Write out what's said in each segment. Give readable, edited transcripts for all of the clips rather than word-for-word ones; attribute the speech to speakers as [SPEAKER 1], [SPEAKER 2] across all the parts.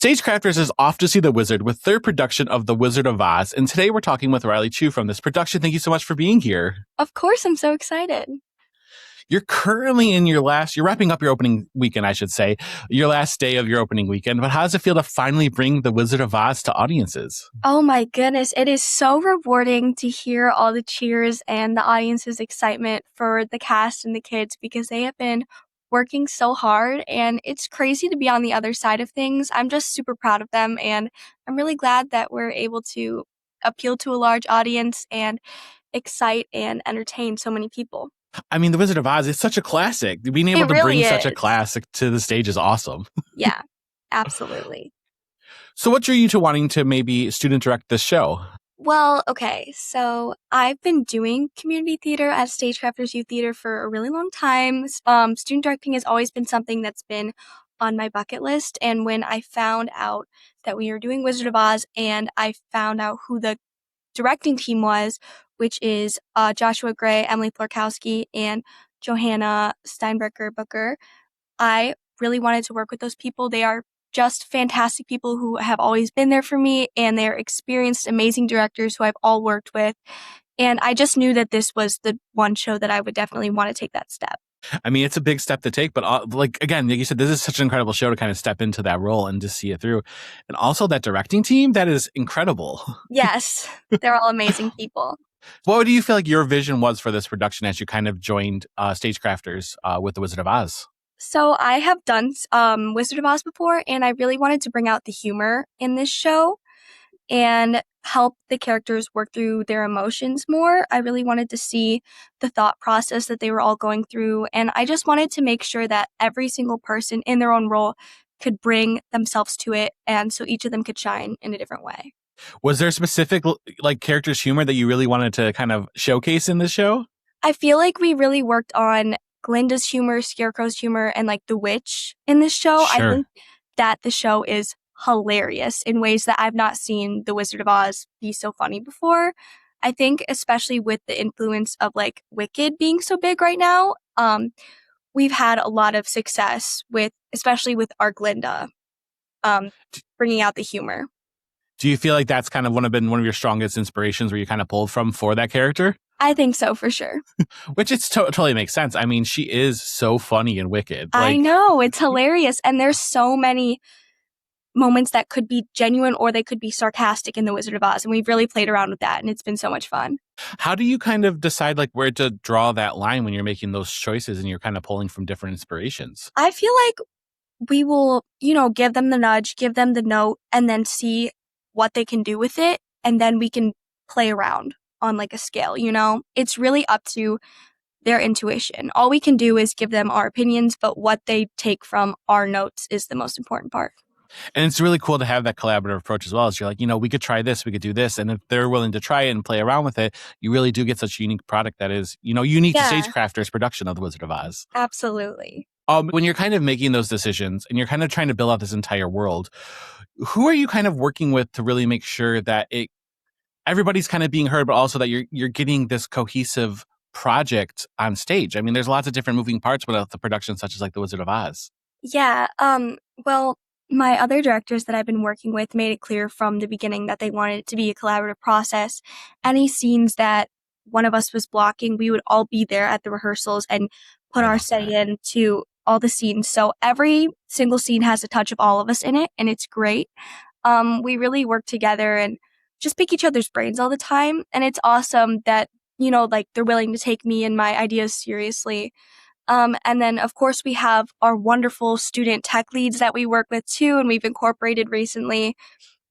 [SPEAKER 1] Stagecrafters is off to see The Wizard with third production of The Wizard of Oz, and today we're talking with Riley Chu from this production. Thank you so much for being here.
[SPEAKER 2] Of course, I'm so excited.
[SPEAKER 1] You're currently in you're wrapping up your opening weekend, I should say, your last day of your opening weekend, but how does it feel to finally bring The Wizard of Oz to audiences?
[SPEAKER 2] Oh my goodness, it is so rewarding to hear all the cheers and the audience's excitement for the cast and the kids because they have been working so hard and it's crazy to be on the other side of things. I'm just super proud of them and I'm really glad that we're able to appeal to a large audience and excite and entertain so many people.
[SPEAKER 1] I mean, The Wizard of Oz is such a classic. Being able to bring such a classic to the stage is awesome.
[SPEAKER 2] Yeah, absolutely.
[SPEAKER 1] So what drew you to wanting to maybe student direct this show?
[SPEAKER 2] Well, okay, so I've been doing community theater at Stagecrafters Youth Theater for a really long time. Student directing has always been something that's been on my bucket list. And when I found out that we were doing Wizard of Oz and I found out who the directing team was, which is Joshua Gray, Emily Florkowski, and Johanna Steinbrecher Booker, I really wanted to work with those people. They are just fantastic people who have always been there for me, and they're experienced, amazing directors who I've all worked with. And I just knew that this was the one show that I would definitely want to take that step.
[SPEAKER 1] I mean, it's a big step to take, but again, like you said, this is such an incredible show to kind of step into that role and to see it through. And also that directing team, that is incredible.
[SPEAKER 2] Yes, they're all amazing people.
[SPEAKER 1] What do you feel like your vision was for this production as you kind of joined Stagecrafters with The Wizard of Oz?
[SPEAKER 2] So I have done Wizard of Oz before, and I really wanted to bring out the humor in this show and help the characters work through their emotions more. I really wanted to see the thought process that they were all going through, and I just wanted to make sure that every single person in their own role could bring themselves to it, and so each of them could shine in a different way.
[SPEAKER 1] Was there specific characters' humor that you really wanted to kind of showcase in this show?
[SPEAKER 2] I feel like we really worked on Glinda's humor, Scarecrow's humor, and the witch in this show.
[SPEAKER 1] Sure.
[SPEAKER 2] I think that the show is hilarious in ways that I've not seen The Wizard of Oz be so funny before. I think especially with the influence of Wicked being so big right now, we've had a lot of success especially with our Glinda, bringing out the humor.
[SPEAKER 1] Do you feel like that's kind of one of your strongest inspirations where you kind of pulled from for that character?
[SPEAKER 2] I think so, for sure.
[SPEAKER 1] Which totally makes sense. I mean, she is so funny and wicked.
[SPEAKER 2] I know, it's hilarious. And there's so many moments that could be genuine or they could be sarcastic in The Wizard of Oz. And we've really played around with that, and it's been so much fun.
[SPEAKER 1] How do you kind of decide where to draw that line when you're making those choices and you're kind of pulling from different inspirations?
[SPEAKER 2] I feel like we will, give them the nudge, give them the note, and then see what they can do with it. And then we can play around on a scale, It's really up to their intuition. All we can do is give them our opinions, but what they take from our notes is the most important part.
[SPEAKER 1] And it's really cool to have that collaborative approach as well. As you're like, we could try this, we could do this. And if they're willing to try it and play around with it, you really do get such a unique product that is, unique to Stagecrafters' production of The Wizard of Oz.
[SPEAKER 2] Absolutely.
[SPEAKER 1] When you're kind of making those decisions and you're kind of trying to build out this entire world, who are you kind of working with to really make sure that everybody's kind of being heard, but also that you're getting this cohesive project on stage? I mean, there's lots of different moving parts without the production, such as The Wizard of Oz.
[SPEAKER 2] Yeah. Well, my other directors that I've been working with made it clear from the beginning that they wanted it to be a collaborative process. Any scenes that one of us was blocking, we would all be there at the rehearsals and put our say in to all the scenes. So every single scene has a touch of all of us in it, and it's great. We really work together and just pick each other's brains all the time. And it's awesome that, they're willing to take me and my ideas seriously. And then, of course, we have our wonderful student tech leads that we work with too, and we've incorporated recently.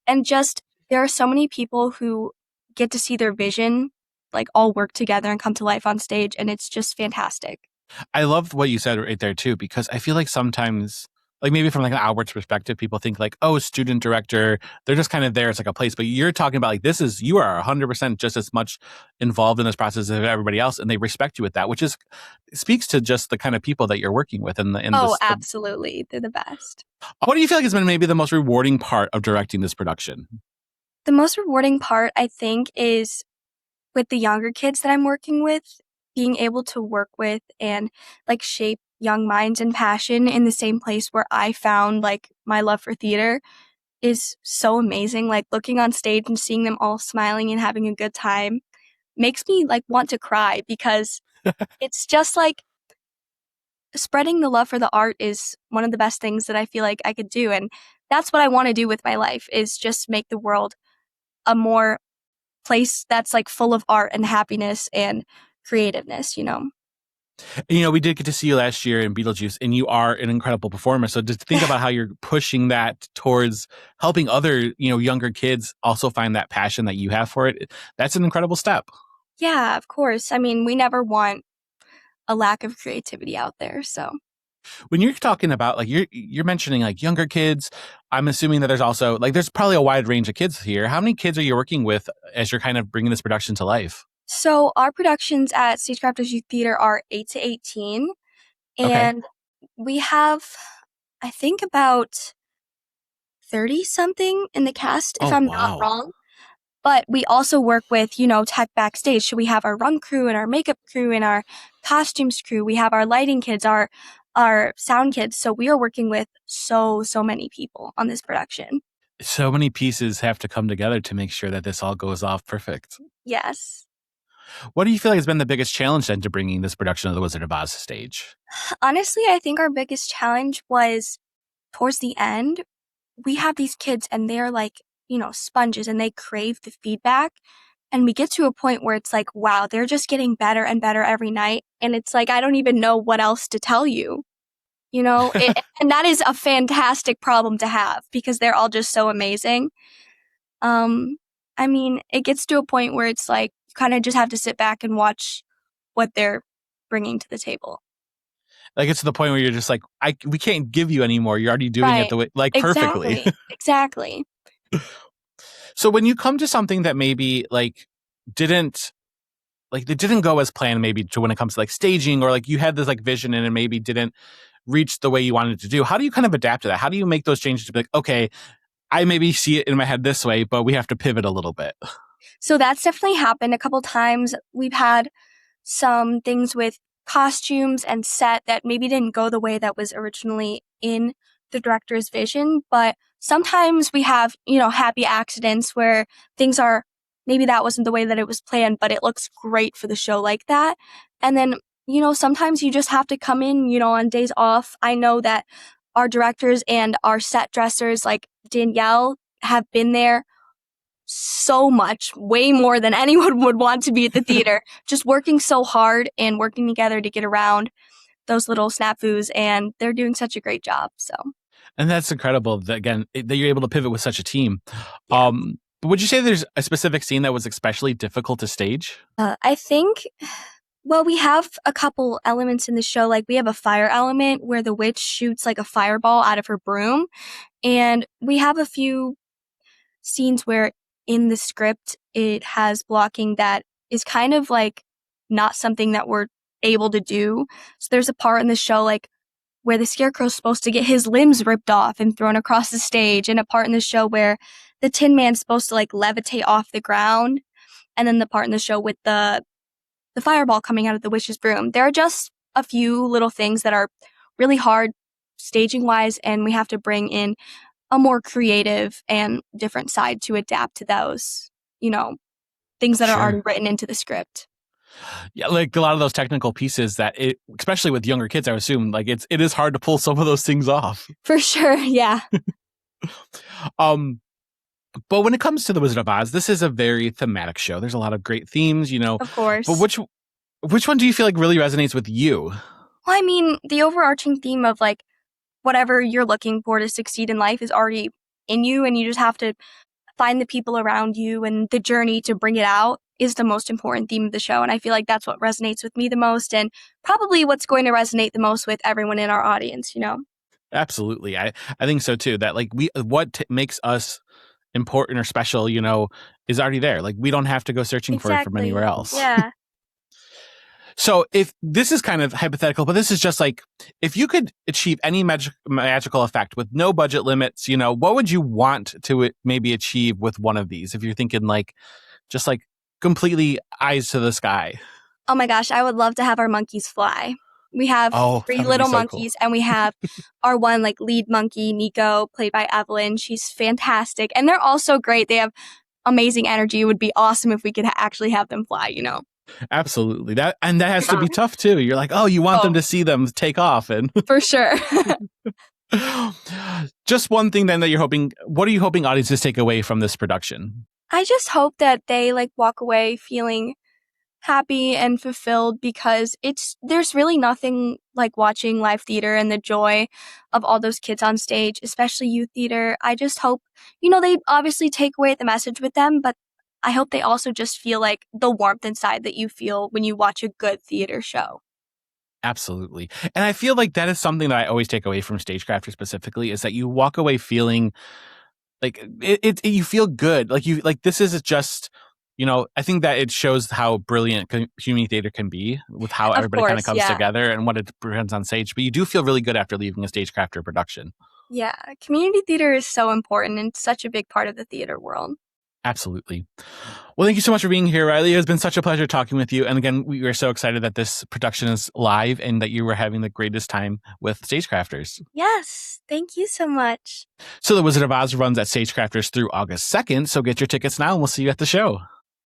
[SPEAKER 2] And just, there are so many people who get to see their vision, all work together and come to life on stage, and it's just fantastic.
[SPEAKER 1] I love what you said right there too, because I feel like sometimes, maybe from an outwards perspective, people think student director, they're just kind of there. It's a place, but you're talking about you are 100% just as much involved in this process as everybody else. And they respect you with that, which speaks to just the kind of people that you're working with.
[SPEAKER 2] Absolutely. They're the best.
[SPEAKER 1] What do you feel like has been maybe the most rewarding part of directing this production?
[SPEAKER 2] The most rewarding part, I think, is with the younger kids that I'm working with, being able to work with and shape young minds and passion in the same place where I found my love for theater. is so amazing. Like looking on stage and seeing them all smiling and having a good time makes me like want to cry because it's just like spreading the love for the art is one of the best things that I feel like I could do. And that's what I want to do with my life is just make the world a more place that's like full of art and happiness and creativeness, you know?
[SPEAKER 1] We did get to see you last year in Beetlejuice, and you are an incredible performer. So just think about how you're pushing that towards helping other, younger kids also find that passion that you have for it. That's an incredible step.
[SPEAKER 2] Yeah, of course. I mean, we never want a lack of creativity out there. So
[SPEAKER 1] When you're talking about like you're mentioning like younger kids, I'm assuming that there's also like there's probably a wide range of kids here. How many kids are you working with as you're kind of bringing this production to life?
[SPEAKER 2] So our productions at Stagecrafters Youth Theater are 8 to 18,
[SPEAKER 1] Okay.
[SPEAKER 2] and we have, I think, about 30 something in the cast, if
[SPEAKER 1] Oh,
[SPEAKER 2] I'm not
[SPEAKER 1] wow.
[SPEAKER 2] wrong. But we also work with, tech backstage. So we have our run crew and our makeup crew and our costumes crew. We have our lighting kids, our sound kids. So we are working with so many people on this production.
[SPEAKER 1] So many pieces have to come together to make sure that this all goes off perfect.
[SPEAKER 2] Yes.
[SPEAKER 1] What do you feel like has been the biggest challenge then to bringing this production of The Wizard of Oz to stage?
[SPEAKER 2] Honestly, I think our biggest challenge was towards the end. We have these kids and they're like, sponges and they crave the feedback. And we get to a point where it's like, wow, they're just getting better and better every night. And it's like, I don't even know what else to tell you. And that is a fantastic problem to have because they're all just so amazing. Um, I mean, it gets to a point where it's like, you kind of just have to sit back and watch what they're bringing to the table.
[SPEAKER 1] Like it's to the point where you're just like, we can't give you anymore. You're already doing it
[SPEAKER 2] Right.
[SPEAKER 1] the way, like perfectly.
[SPEAKER 2] Exactly. Exactly.
[SPEAKER 1] So when you come to something that maybe didn't it didn't go as planned, maybe to when it comes to like staging or like you had this like vision and it maybe didn't reach the way you wanted it to do. How do you kind of adapt to that? How do you make those changes to be like, okay, I maybe see it in my head this way, but we have to pivot a little bit?
[SPEAKER 2] So that's definitely happened a couple times. We've had some things with costumes and set that maybe didn't go the way that was originally in the director's vision, but sometimes we have, happy accidents where things are maybe that wasn't the way that it was planned, but it looks great for the show like that. And then, sometimes you just have to come in, on days off. I know that our directors and our set dressers like Danielle have been there so much, way more than anyone would want to be at the theater, just working so hard and working together to get around those little snafus, and they're doing such a great job. So,
[SPEAKER 1] And that's incredible that again that you're able to pivot with such a team.
[SPEAKER 2] yeah.
[SPEAKER 1] But would you say there's a specific scene that was especially difficult to stage?
[SPEAKER 2] I think, well, we have a couple elements in the show. Like, we have a fire element where the witch shoots like a fireball out of her broom. And we have a few scenes where in the script it has blocking that is kind of like not something that we're able to do. So there's a part in the show like where the scarecrow's supposed to get his limbs ripped off and thrown across the stage, and a part in the show where the Tin Man's supposed to like levitate off the ground, and then the part in the show with the fireball coming out of the witch's broom. There are just a few little things that are really hard staging wise, and we have to bring in a more creative and different side to adapt to those, things that are already
[SPEAKER 1] Sure.
[SPEAKER 2] written into the script.
[SPEAKER 1] Yeah, like a lot of those technical pieces that especially with younger kids, I would assume like it is hard to pull some of those things off.
[SPEAKER 2] For sure, yeah.
[SPEAKER 1] Um, but when it comes to The Wizard of Oz, this is a very thematic show. There's a lot of great themes,
[SPEAKER 2] Of
[SPEAKER 1] but
[SPEAKER 2] course.
[SPEAKER 1] which one do you feel like really resonates with you?
[SPEAKER 2] Well, I mean, the overarching theme of like whatever you're looking for to succeed in life is already in you, and you just have to find the people around you, and the journey to bring it out is the most important theme of the show. And I feel like that's what resonates with me the most, and probably what's going to resonate the most with everyone in our audience.
[SPEAKER 1] Absolutely. I think so too. That like makes us important or special, is already there. Like we don't have to go searching for it from anywhere
[SPEAKER 2] Exactly.
[SPEAKER 1] else.
[SPEAKER 2] Yeah.
[SPEAKER 1] So if this is kind of hypothetical, but this is just like if you could achieve any magical effect with no budget limits, what would you want to maybe achieve with one of these? If you're thinking like just like completely eyes to the sky.
[SPEAKER 2] Oh my gosh, I would love to have our monkeys fly. We have
[SPEAKER 1] Oh,
[SPEAKER 2] three
[SPEAKER 1] that would be
[SPEAKER 2] little
[SPEAKER 1] so cool.
[SPEAKER 2] monkeys, and we have our one like lead monkey, Nico, played by Evelyn. She's fantastic, and they're all so great. They have amazing energy. It would be awesome if we could actually have them fly, you know?
[SPEAKER 1] Absolutely. That has to be tough too. You're like, oh, you want them
[SPEAKER 2] Oh,
[SPEAKER 1] to see them take off, and
[SPEAKER 2] for sure.
[SPEAKER 1] just one thing then that you're hoping. What are you hoping audiences take away from this production?
[SPEAKER 2] I just hope that they like walk away feeling happy and fulfilled, because there's really nothing like watching live theater and the joy of all those kids on stage, especially youth theater. I just hope, they obviously take away the message with them, but I hope they also just feel like the warmth inside that you feel when you watch a good theater show.
[SPEAKER 1] Absolutely. And I feel like that is something that I always take away from Stagecrafters specifically, is that you walk away feeling like you feel good. Like this is just, I think that it shows how brilliant community theater can be with how
[SPEAKER 2] Of
[SPEAKER 1] everybody kind of
[SPEAKER 2] course,
[SPEAKER 1] comes
[SPEAKER 2] yeah.
[SPEAKER 1] together and what it presents on stage. But you do feel really good after leaving a Stagecrafter production.
[SPEAKER 2] Yeah, community theater is so important and such a big part of the theater world.
[SPEAKER 1] Absolutely. Well, thank you so much for being here, Riley. It has been such a pleasure talking with you. And again, we are so excited that this production is live and that you were having the greatest time with Stagecrafters.
[SPEAKER 2] Yes, thank you so much.
[SPEAKER 1] So The Wizard of Oz runs at Stagecrafters through August 2nd. So get your tickets now and we'll see you at the show.